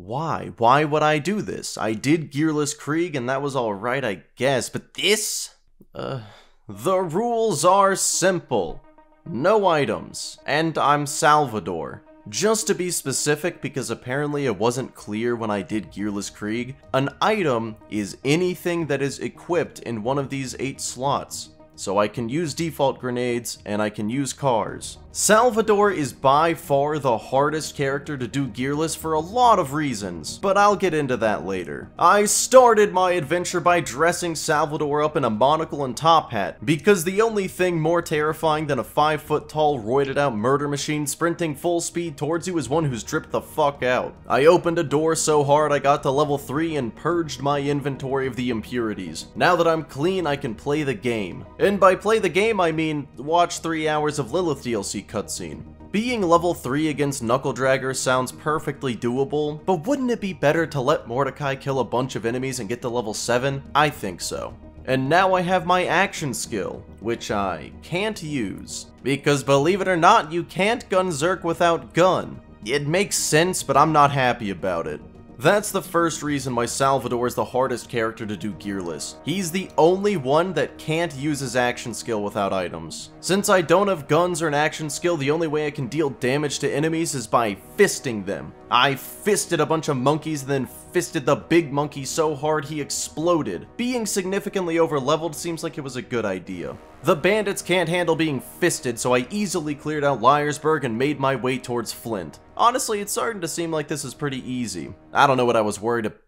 why? Why would I do this? I did Gearless Krieg and that was alright, I guess, but this? The rules are simple. No items. And I'm Salvador. Just to be specific, because apparently it wasn't clear when I did Gearless Krieg, an item is anything that is equipped in one of these 8 slots. So I can use default grenades, and I can use cars. Salvador is by far the hardest character to do gearless for a lot of reasons, but I'll get into that later. I started my adventure by dressing Salvador up in a monocle and top hat, because the only thing more terrifying than a 5-foot-tall, roided-out murder machine sprinting full speed towards you is one who's dripped the fuck out. I opened a door so hard I got to level 3 and purged my inventory of the impurities. Now that I'm clean, I can play the game. And by play the game, I mean watch 3 hours of Lilith DLC cutscene. Being level 3 against Knuckle Dragger sounds perfectly doable, but wouldn't it be better to let Mordecai kill a bunch of enemies and get to level 7? I think so. And now I have my action skill, which I can't use. Because believe it or not, you can't gun Zerk without gun. It makes sense, but I'm not happy about it. That's the first reason why Salvador is the hardest character to do gearless. He's the only one that can't use his action skill without items. Since I don't have guns or an action skill, the only way I can deal damage to enemies is by fisting them. I fisted a bunch of monkeys and then fisted the big monkey so hard he exploded. Being significantly overleveled seems like it was a good idea. The bandits can't handle being fisted, so I easily cleared out Liarsburg and made my way towards Flint. Honestly, it's starting to seem like this is pretty easy. I don't know what I was worried about.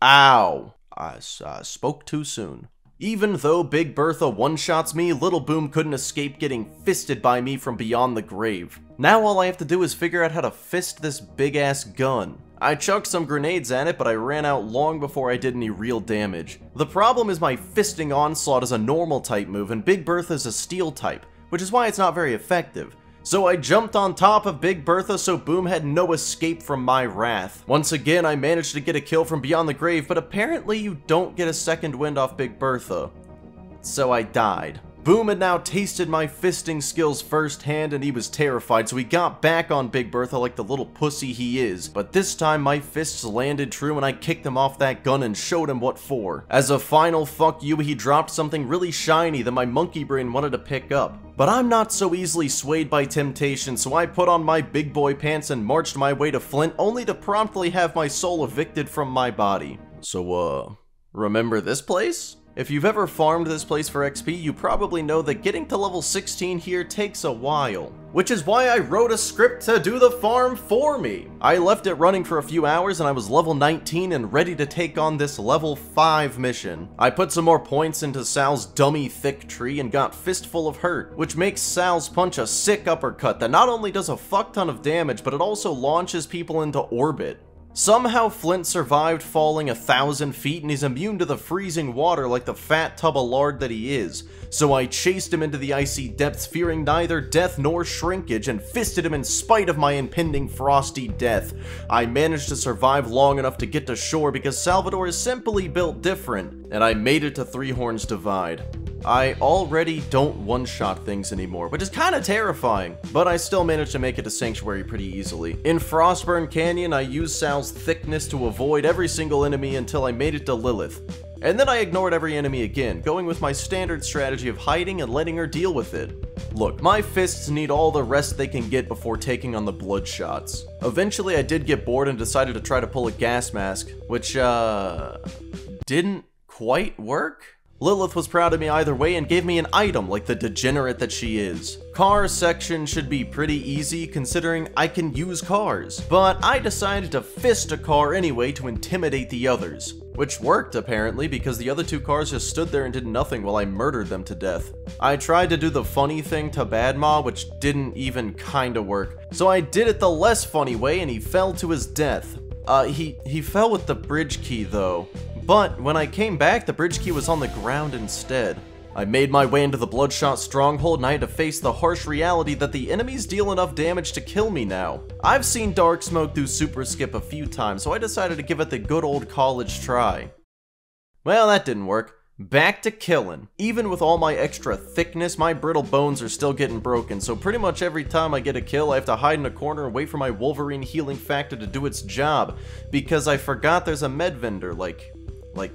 Ow. I spoke too soon. Even though Big Bertha one-shots me, Little Boom couldn't escape getting fisted by me from beyond the grave. Now all I have to do is figure out how to fist this big-ass gun. I chucked some grenades at it, but I ran out long before I did any real damage. The problem is my fisting onslaught is a normal type move, and Big Bertha is a steel type, which is why it's not very effective. So I jumped on top of Big Bertha so Boom had no escape from my wrath. Once again, I managed to get a kill from beyond the grave, but apparently you don't get a second wind off Big Bertha. So I died. Boom had now tasted my fisting skills firsthand and he was terrified, so he got back on Big Bertha like the little pussy he is. But this time my fists landed true and I kicked him off that gun and showed him what for. As a final fuck you, he dropped something really shiny that my monkey brain wanted to pick up. But I'm not so easily swayed by temptation, so I put on my big boy pants and marched my way to Flint, only to promptly have my soul evicted from my body. So, remember this place? If you've ever farmed this place for XP, you probably know that getting to level 16 here takes a while. Which is why I wrote a script to do the farm for me. I left it running for a few hours and I was level 19 and ready to take on this level 5 mission. I put some more points into Sal's dummy thick tree and got Fistful of Hurt, which makes Sal's punch a sick uppercut that not only does a fuck ton of damage, but it also launches people into orbit. Somehow Flint survived falling 1,000 feet and he's immune to the freezing water like the fat tub of lard that he is. So I chased him into the icy depths fearing neither death nor shrinkage and fisted him in spite of my impending frosty death. I managed to survive long enough to get to shore because Salvador is simply built different, and I made it to Three Horns Divide. I already don't one-shot things anymore, which is kinda terrifying, but I still managed to make it to Sanctuary pretty easily. In Frostburn Canyon, I used Sal's thickness to avoid every single enemy until I made it to Lilith. And then I ignored every enemy again, going with my standard strategy of hiding and letting her deal with it. Look, my fists need all the rest they can get before taking on the blood shots. Eventually I did get bored and decided to try to pull a gas mask, which, didn't quite work? Lilith was proud of me either way and gave me an item like the degenerate that she is. Car section should be pretty easy considering I can use cars, but I decided to fist a car anyway to intimidate the others. Which worked apparently because the other 2 cars just stood there and did nothing while I murdered them to death. I tried to do the funny thing to Badma, which didn't even kinda work. So I did it the less funny way and he fell to his death. He fell with the bridge key though. But when I came back, the bridge key was on the ground instead. I made my way into the Bloodshot stronghold and I had to face the harsh reality that the enemies deal enough damage to kill me now. I've seen Dark Smoke do Super Skip a few times, so I decided to give it the good old college try. Well, that didn't work. Back to killing. Even with all my extra thickness, my brittle bones are still getting broken, so pretty much every time I get a kill, I have to hide in a corner and wait for my Wolverine healing factor to do its job, because I forgot there's a med vendor, like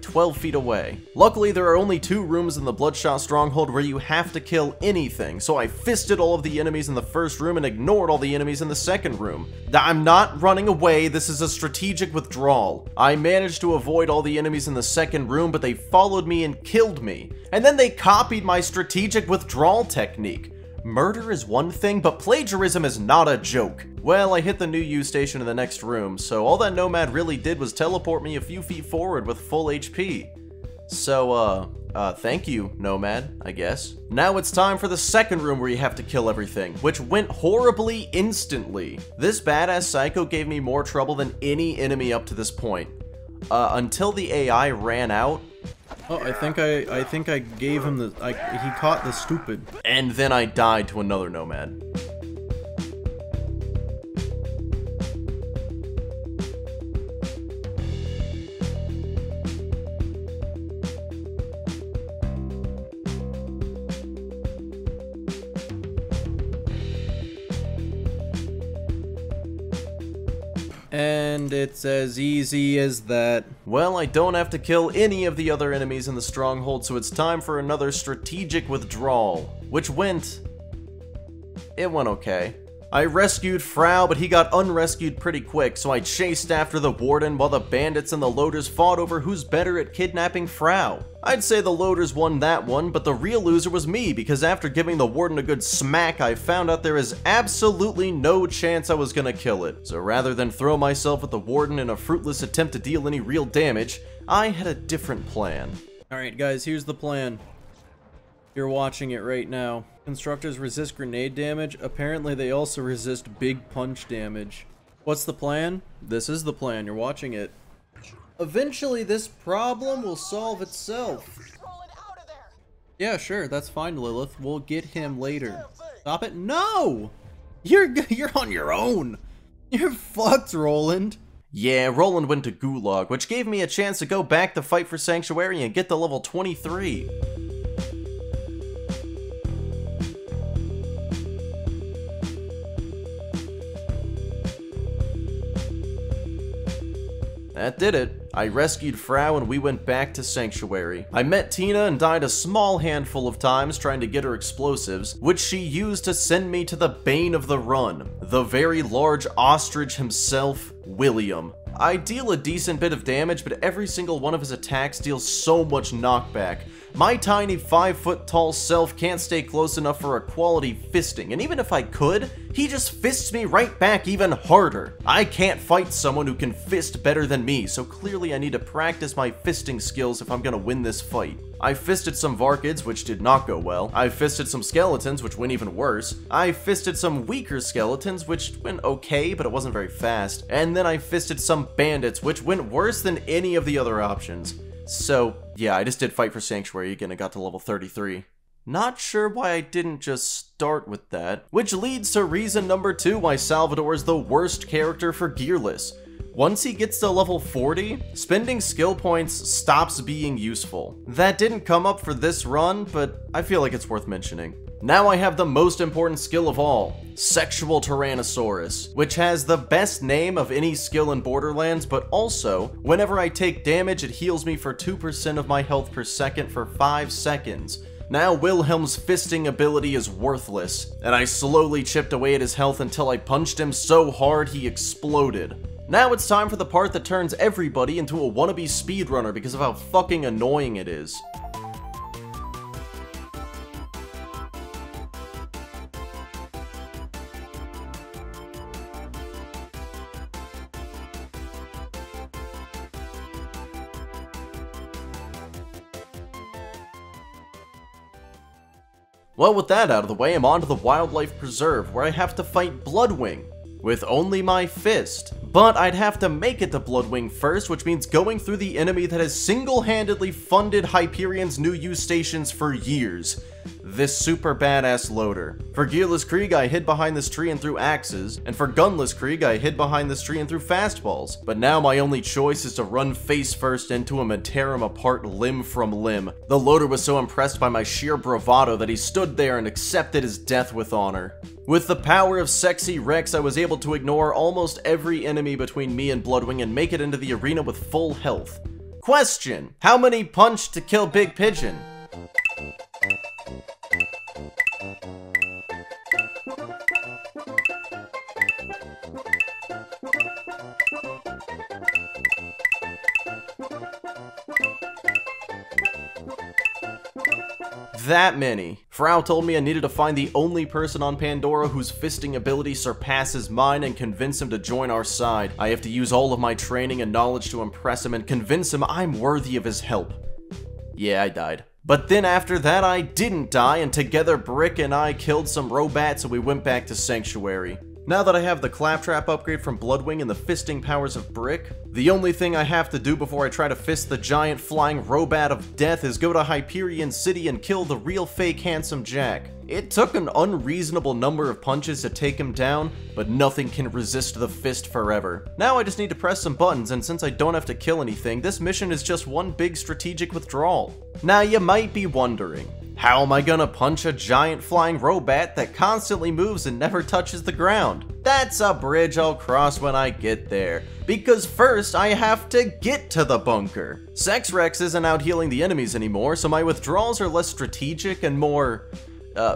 12 feet away. Luckily, there are only 2 rooms in the Bloodshot Stronghold where you have to kill anything, so I fisted all of the enemies in the first room and ignored all the enemies in the second room. I'm not running away, this is a strategic withdrawal. I managed to avoid all the enemies in the second room, but they followed me and killed me. And then they copied my strategic withdrawal technique. Murder is one thing, but plagiarism is not a joke. Well, I hit the new U station in the next room, so all that Nomad really did was teleport me a few feet forward with full HP. So, thank you, Nomad, I guess. Now it's time for the second room where you have to kill everything, which went horribly instantly. This badass psycho gave me more trouble than any enemy up to this point. Until the AI ran out. Oh, I think I gave him the, he caught the stupid. And then I died to another Nomad. And it's as easy as that. Well, I don't have to kill any of the other enemies in the stronghold, so it's time for another strategic withdrawal, which went okay. I rescued Frau, but he got unrescued pretty quick, so I chased after the warden while the bandits and the loaders fought over who's better at kidnapping Frau. I'd say the loaders won that one, but the real loser was me, because after giving the warden a good smack, I found out there is absolutely no chance I was gonna kill it. So rather than throw myself at the warden in a fruitless attempt to deal any real damage, I had a different plan. Alright guys, here's the plan. You're watching it right now. Constructors resist grenade damage. Apparently they also resist big punch damage. What's the plan? This is the plan. You're watching it. Eventually this problem will solve itself. Yeah, sure. That's fine, Lilith. We'll get him later. Stop it. No! You're on your own. You're fucked, Roland. Yeah, Roland went to Gulag, which gave me a chance to go back to fight for Sanctuary and get to level 23. That did it. I rescued Frau and we went back to Sanctuary. I met Tina and died a small handful of times trying to get her explosives, which she used to send me to the bane of the run, the very large ostrich himself, William. I deal a decent bit of damage, but every single one of his attacks deals so much knockback. My tiny 5-foot-tall self can't stay close enough for a quality fisting, and even if I could, he just fists me right back even harder. I can't fight someone who can fist better than me, so clearly I need to practice my fisting skills if I'm gonna win this fight. I fisted some Varkids, which did not go well. I fisted some skeletons, which went even worse. I fisted some weaker skeletons, which went okay, but it wasn't very fast. And then I fisted some bandits, which went worse than any of the other options. So, yeah, I just did fight for Sanctuary again and got to level 33. Not sure why I didn't just start with that. Which leads to reason number 2 why Salvador is the worst character for Gearless. Once he gets to level 40, spending skill points stops being useful. That didn't come up for this run, but I feel like it's worth mentioning. Now I have the most important skill of all, Sexual Tyrannosaurus, which has the best name of any skill in Borderlands, but also, whenever I take damage, it heals me for 2% of my health per second for 5 seconds. Now Wilhelm's fisting ability is worthless, and I slowly chipped away at his health until I punched him so hard he exploded. Now it's time for the part that turns everybody into a wannabe speedrunner because of how fucking annoying it is. Well, with that out of the way, I'm on to the Wildlife Preserve, where I have to fight Bloodwing with only my fist. But I'd have to make it to Bloodwing first, which means going through the enemy that has single-handedly funded Hyperion's new use stations for years. this super badass loader. For Gearless Krieg, I hid behind this tree and threw axes, and for Gunless Krieg, I hid behind this tree and threw fastballs. But now my only choice is to run face first into him and tear him apart limb from limb. The loader was so impressed by my sheer bravado that he stood there and accepted his death with honor. With the power of Sexy Rex, I was able to ignore almost every enemy between me and Bloodwing and make it into the arena with full health. Question: how many punch to kill Big Pigeon? That many. Frau told me I needed to find the only person on Pandora whose fisting ability surpasses mine and convince him to join our side. I have to use all of my training and knowledge to impress him and convince him I'm worthy of his help. Yeah, I died. But then after that, I didn't die, and together Brick and I killed some robats and we went back to Sanctuary. Now that I have the Claptrap upgrade from Bloodwing and the fisting powers of Brick, the only thing I have to do before I try to fist the giant flying robot of death is go to Hyperion City and kill the real fake Handsome Jack. It took an unreasonable number of punches to take him down, but nothing can resist the fist forever. Now I just need to press some buttons, and since I don't have to kill anything, this mission is just one big strategic withdrawal. Now you might be wondering, how am I gonna punch a giant flying robot that constantly moves and never touches the ground? That's a bridge I'll cross when I get there, because first I have to get to the bunker. Sex Rex isn't out healing the enemies anymore, so my withdrawals are less strategic and more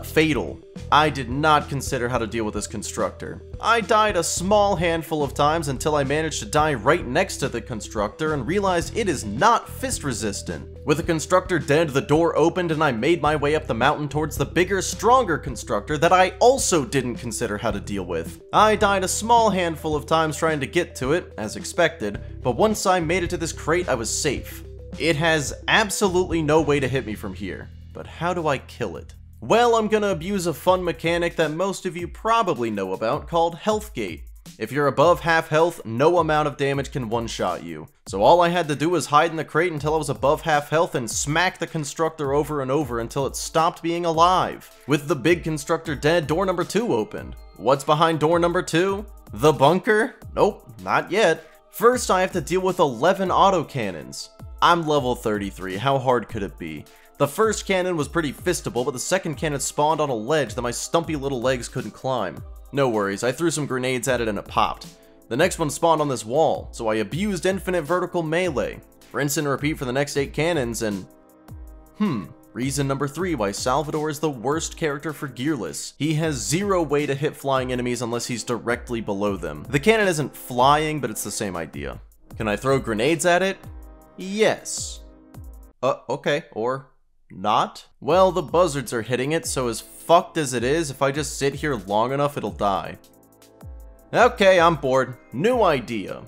fatal. I did not consider how to deal with this constructor. I died a small handful of times until I managed to die right next to the constructor and realized it is not fist resistant. With the constructor dead, the door opened and I made my way up the mountain towards the bigger, stronger constructor that I also didn't consider how to deal with. I died a small handful of times trying to get to it, as expected, but once I made it to this crate, I was safe. It has absolutely no way to hit me from here, but how do I kill it? Well, I'm gonna abuse a fun mechanic that most of you probably know about called Health Gate. If you're above half health, no amount of damage can one-shot you. So all I had to do was hide in the crate until I was above half health and smack the constructor over and over until it stopped being alive. With the big constructor dead, door number 2 opened. What's behind door number 2? The bunker? Nope, not yet. First, I have to deal with 11 autocannons. I'm level 33, how hard could it be? The first cannon was pretty fistable, but the second cannon spawned on a ledge that my stumpy little legs couldn't climb. No worries, I threw some grenades at it and it popped. The next one spawned on this wall, so I abused infinite vertical melee. Rinse and repeat for the next 8 cannons and... reason number 3 why Salvador is the worst character for Gearless. He has 0 way to hit flying enemies unless he's directly below them. The cannon isn't flying, but it's the same idea. Can I throw grenades at it? Yes. Okay, or... not? Well, the buzzards are hitting it, so as fucked as it is, if I just sit here long enough, it'll die. Okay, I'm bored. New idea.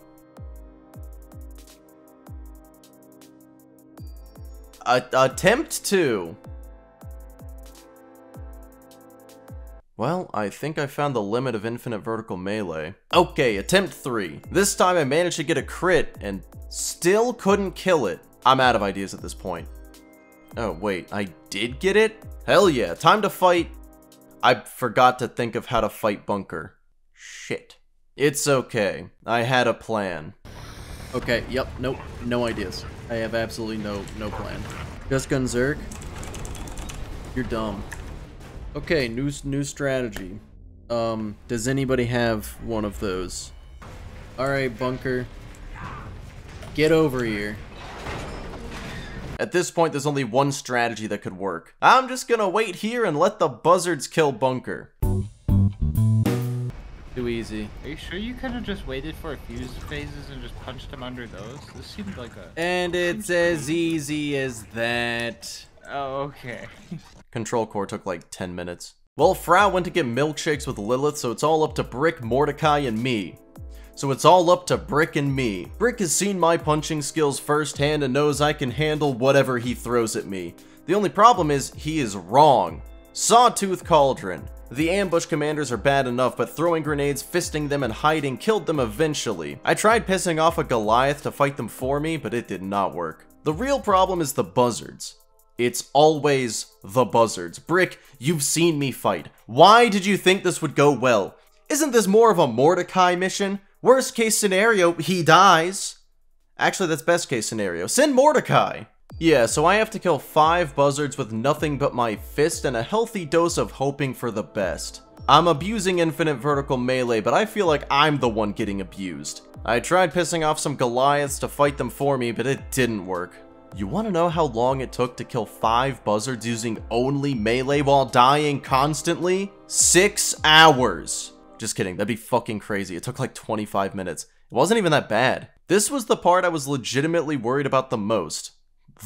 Attempt 2. Well, I think I found the limit of infinite vertical melee. Okay, attempt 3. This time I managed to get a crit and still couldn't kill it. I'm out of ideas at this point. Oh, wait, I did get it? Hell yeah, time to fight. I forgot to think of how to fight Bunker. Shit. It's okay. I had a plan. Okay, yep, nope, no ideas. I have absolutely no plan. Just Gunzerg. You're dumb. Okay, new strategy. Does anybody have one of those? Alright, Bunker. Get over here. At this point, there's only one strategy that could work. I'm just gonna wait here and let the buzzards kill Bunker. Too easy. Are you sure you could have just waited for a few phases and just punched him under those? This seemed like a... And it's as easy as that. Oh, okay. Control core took like 10 minutes. Well, Frau went to get milkshakes with Lilith, so it's all up to Brick, Mordecai, and me. Brick has seen my punching skills firsthand and knows I can handle whatever he throws at me. The only problem is, he is wrong. Sawtooth Cauldron. The ambush commanders are bad enough, but throwing grenades, fisting them, and hiding killed them eventually. I tried pissing off a Goliath to fight them for me, but it did not work. The real problem is the buzzards. It's always the buzzards. Brick, you've seen me fight. Why did you think this would go well? Isn't this more of a Mordecai mission? Worst case scenario, he dies. Actually, that's best case scenario. Send Mordecai! Yeah, so I have to kill 5 buzzards with nothing but my fist and a healthy dose of hoping for the best. I'm abusing infinite vertical melee, but I feel like I'm the one getting abused. I tried pissing off some Goliaths to fight them for me, but it didn't work. You wanna know how long it took to kill 5 buzzards using only melee while dying constantly? 6 hours! Just kidding, that'd be fucking crazy. It took like 25 minutes. It wasn't even that bad. This was the part I was legitimately worried about the most.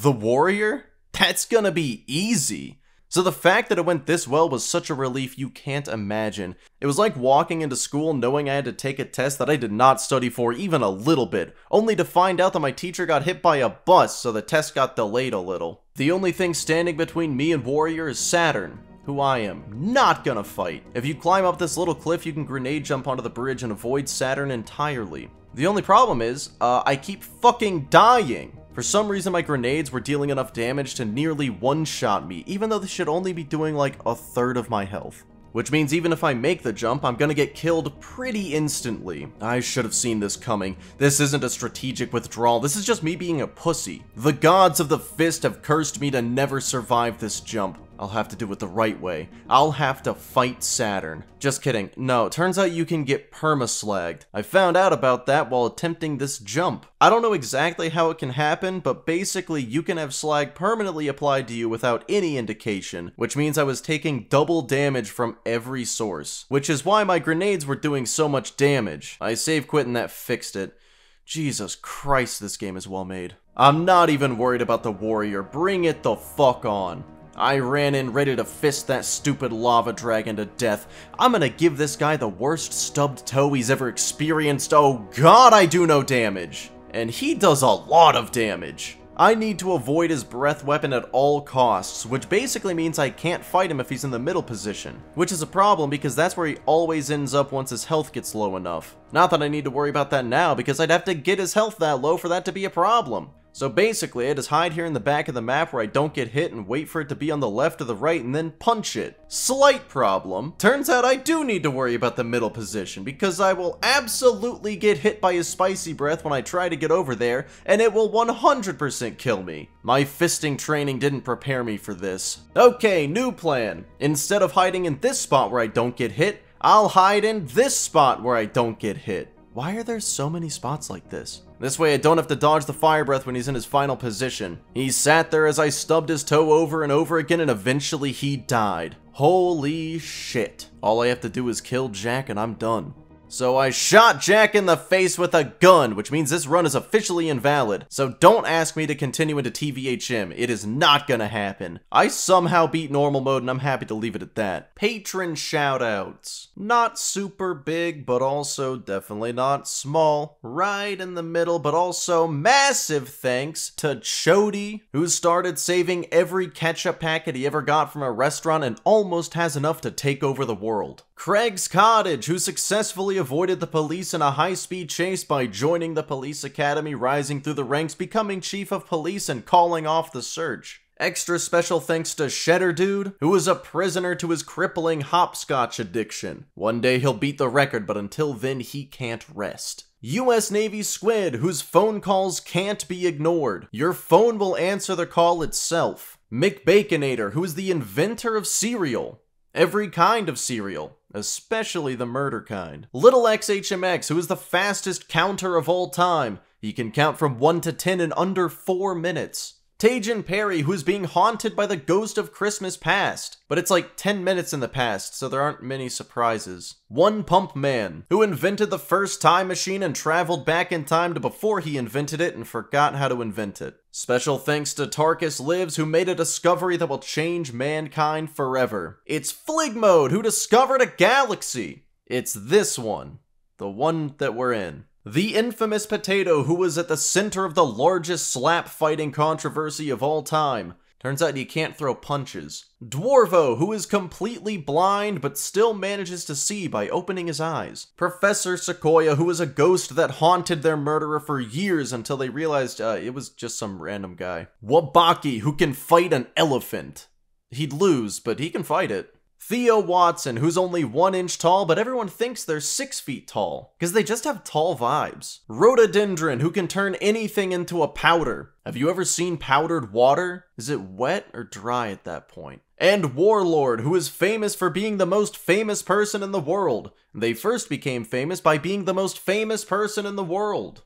The warrior? That's gonna be easy. So the fact that it went this well was such a relief you can't imagine. It was like walking into school knowing I had to take a test that I did not study for even a little bit, only to find out that my teacher got hit by a bus, so the test got delayed a little. The only thing standing between me and Warrior is Saturn, who I am not gonna fight. If you climb up this little cliff, you can grenade jump onto the bridge and avoid Saturn entirely. The only problem is, I keep fucking dying. For some reason, my grenades were dealing enough damage to nearly one-shot me, even though they should only be doing like a third of my health. Which means even if I make the jump, I'm gonna get killed pretty instantly. I should have seen this coming. This isn't a strategic withdrawal, this is just me being a pussy. The gods of the fist have cursed me to never survive this jump. I'll have to do it the right way. I'll have to fight Saturn. Just kidding. No, turns out you can get perma-slagged. I found out about that while attempting this jump. I don't know exactly how it can happen, but basically you can have slag permanently applied to you without any indication, which means I was taking double damage from every source, which is why my grenades were doing so much damage. I save quit and that fixed it. Jesus Christ, this game is well made. I'm not even worried about the warrior. Bring it the fuck on. I ran in ready to fist that stupid lava dragon to death. I'm gonna give this guy the worst stubbed toe he's ever experienced. Oh god, I do no damage. And he does a lot of damage. I need to avoid his breath weapon at all costs, which basically means I can't fight him if he's in the middle position. Which is a problem because that's where he always ends up once his health gets low enough. Not that I need to worry about that now because I'd have to get his health that low for that to be a problem. So basically, I just hide here in the back of the map where I don't get hit and wait for it to be on the left or the right and then punch it. Slight problem. Turns out I do need to worry about the middle position because I will absolutely get hit by his spicy breath when I try to get over there and it will 100% kill me. My fisting training didn't prepare me for this. Okay, new plan. Instead of hiding in this spot where I don't get hit, I'll hide in this spot where I don't get hit. Why are there so many spots like this? This way I don't have to dodge the fire breath when he's in his final position. He sat there as I stubbed his toe over and over again and eventually he died. Holy shit. All I have to do is kill Jack and I'm done. So I shot Jack in the face with a gun, which means this run is officially invalid. So don't ask me to continue into TVHM. It is not gonna happen. I somehow beat normal mode and I'm happy to leave it at that. Patron shoutouts. Not super big, but also definitely not small. Right in the middle, but also massive thanks to Chody, who started saving every ketchup packet he ever got from a restaurant and almost has enough to take over the world. CraigsCottage, who successfully avoided the police in a high-speed chase by joining the police academy, rising through the ranks, becoming chief of police, and calling off the search. Extra special thanks to Shedderdude, who is a prisoner to his crippling hopscotch addiction. One day he'll beat the record, but until then he can't rest. USNavySquid, whose phone calls can't be ignored. Your phone will answer the call itself. McBaconator, who is the inventor of cereal. Every kind of cereal, especially the murder kind. Little XHMX, who is the fastest counter of all time. He can count from 1 to 10 in under 4 minutes. Taegen Perry, who is being haunted by the ghost of Christmas past. But it's like 10 minutes in the past, so there aren't many surprises. OnePumpMan, who invented the first time machine and traveled back in time to before he invented it and forgot how to invent it. Special thanks to Tarkus Lives, who made a discovery that will change mankind forever. It's Fliggmode, who discovered a galaxy. It's this one. The one that we're in. TheInfamous Potato, who was at the center of the largest slap fighting controversy of all time. Turns out you can't throw punches. Dwarvo, who is completely blind but still manages to see by opening his eyes. Professor Sequoia, who is a ghost that haunted their murderer for years until they realized it was just some random guy. Wabaki, who can fight an elephant. He'd lose, but he can fight it. Theo Watson, who's only 1 inch tall, but everyone thinks they're 6 feet tall, because they just have tall vibes. Rhododendron, who can turn anything into a powder. Have you ever seen powdered water? Is it wet or dry at that point? And Warlord, who is famous for being the most famous person in the world. They first became famous by being the most famous person in the world.